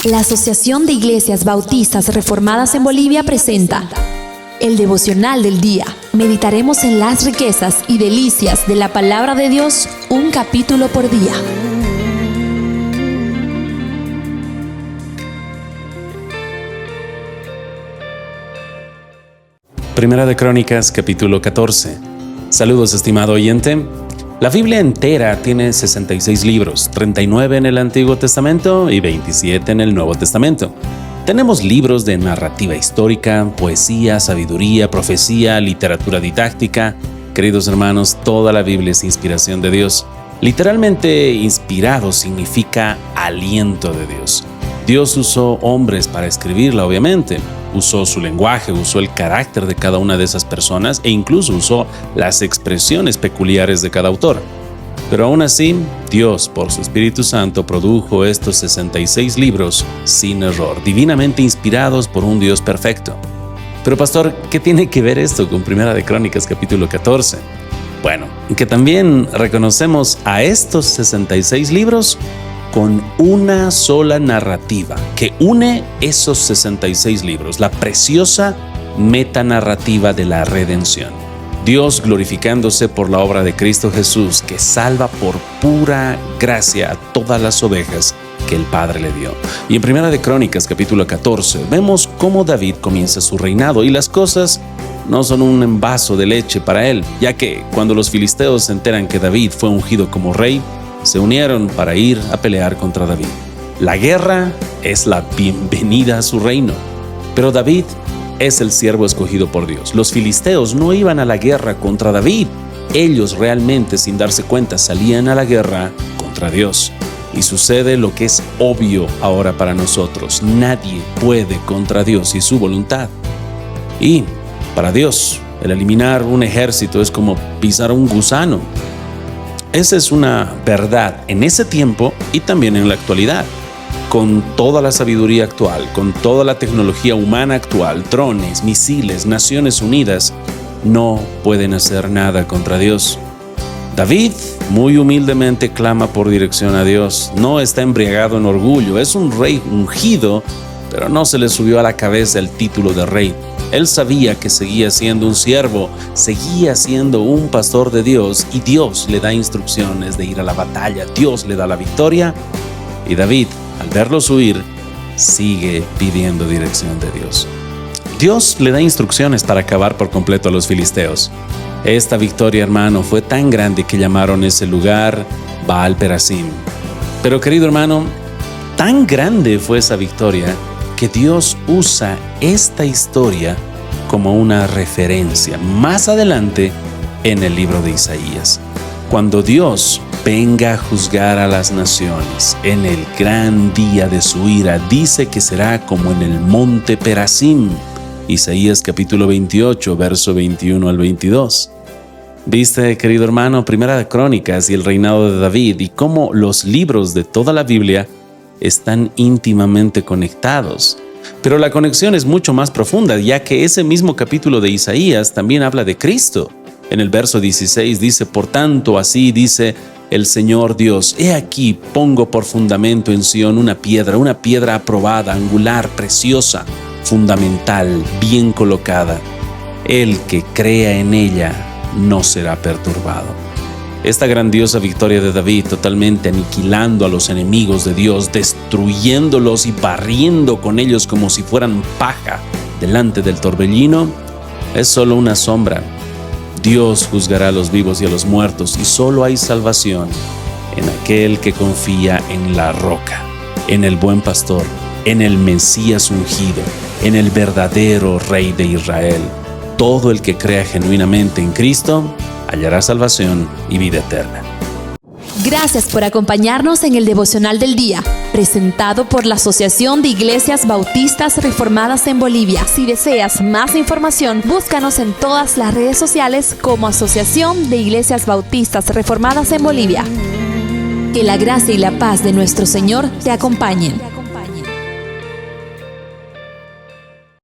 La Asociación de Iglesias Bautistas Reformadas en Bolivia presenta el Devocional del Día. Meditaremos en las riquezas y delicias de la Palabra de Dios, un capítulo por día. Primera de Crónicas, capítulo 14. Saludos, estimado oyente. La Biblia entera tiene 66 libros, 39 en el Antiguo Testamento y 27 en el Nuevo Testamento. Tenemos libros de narrativa histórica, poesía, sabiduría, profecía, literatura didáctica. Queridos hermanos, toda la Biblia es inspiración de Dios. Literalmente, inspirado significa aliento de Dios. Dios usó hombres para escribirla, obviamente. Usó su lenguaje, usó el carácter de cada una de esas personas e incluso usó las expresiones peculiares de cada autor. Pero aún así, Dios, por su Espíritu Santo, produjo estos 66 libros sin error, divinamente inspirados por un Dios perfecto. Pero pastor, ¿qué tiene que ver esto con Primera de Crónicas, capítulo 14? Bueno, que también reconocemos a estos 66 libros con una sola narrativa que une esos 66 libros, la preciosa metanarrativa de la redención. Dios glorificándose por la obra de Cristo Jesús, que salva por pura gracia a todas las ovejas que el Padre le dio. Y en Primera de Crónicas, capítulo 14, vemos cómo David comienza su reinado y las cosas no son un vaso de leche para él, ya que cuando los filisteos se enteran que David fue ungido como rey, se unieron para ir a pelear contra David. La guerra es la bienvenida a su reino, pero David es el siervo escogido por Dios. Los filisteos no iban a la guerra contra David. Ellos realmente, sin darse cuenta, salían a la guerra contra Dios. Y sucede lo que es obvio ahora para nosotros. Nadie puede contra Dios y su voluntad. Y para Dios, el eliminar un ejército es como pisar un gusano. Esa es una verdad en ese tiempo y también en la actualidad. Con toda la sabiduría actual, con toda la tecnología humana actual, drones, misiles, Naciones Unidas, no pueden hacer nada contra Dios. David muy humildemente clama por dirección a Dios. No está embriagado en orgullo, es un rey ungido, pero no se le subió a la cabeza el título de rey. Él sabía que seguía siendo un siervo, seguía siendo un pastor de Dios y Dios le da instrucciones de ir a la batalla. Dios le da la victoria y David, al verlos huir, sigue pidiendo dirección de Dios. Dios le da instrucciones para acabar por completo a los filisteos. Esta victoria, hermano, fue tan grande que llamaron ese lugar Baal Perasim. Pero querido hermano, tan grande fue esa victoria que Dios usa esta historia como una referencia más adelante en el libro de Isaías. Cuando Dios venga a juzgar a las naciones en el gran día de su ira, dice que será como en el monte Perasim. Isaías capítulo 28, verso 21 al 22. Viste, querido hermano, Primera de Crónicas y el reinado de David y cómo los libros de toda la Biblia están íntimamente conectados. Pero la conexión es mucho más profunda, ya que ese mismo capítulo de Isaías también habla de Cristo. En el verso 16 dice: por tanto, así dice el Señor Dios, he aquí pongo por fundamento en Sión una piedra aprobada, angular, preciosa, fundamental, bien colocada. El que crea en ella no será perturbado. Esta grandiosa victoria de David, totalmente aniquilando a los enemigos de Dios, destruyéndolos y barriendo con ellos como si fueran paja delante del torbellino, es solo una sombra. Dios juzgará a los vivos y a los muertos y solo hay salvación en aquel que confía en la roca, en el buen pastor, en el Mesías ungido, en el verdadero Rey de Israel. Todo el que crea genuinamente en Cristo hallará salvación y vida eterna. Gracias por acompañarnos en el Devocional del Día, presentado por la Asociación de Iglesias Bautistas Reformadas en Bolivia. Si deseas más información, búscanos en todas las redes sociales como Asociación de Iglesias Bautistas Reformadas en Bolivia. Que la gracia y la paz de nuestro Señor te acompañen.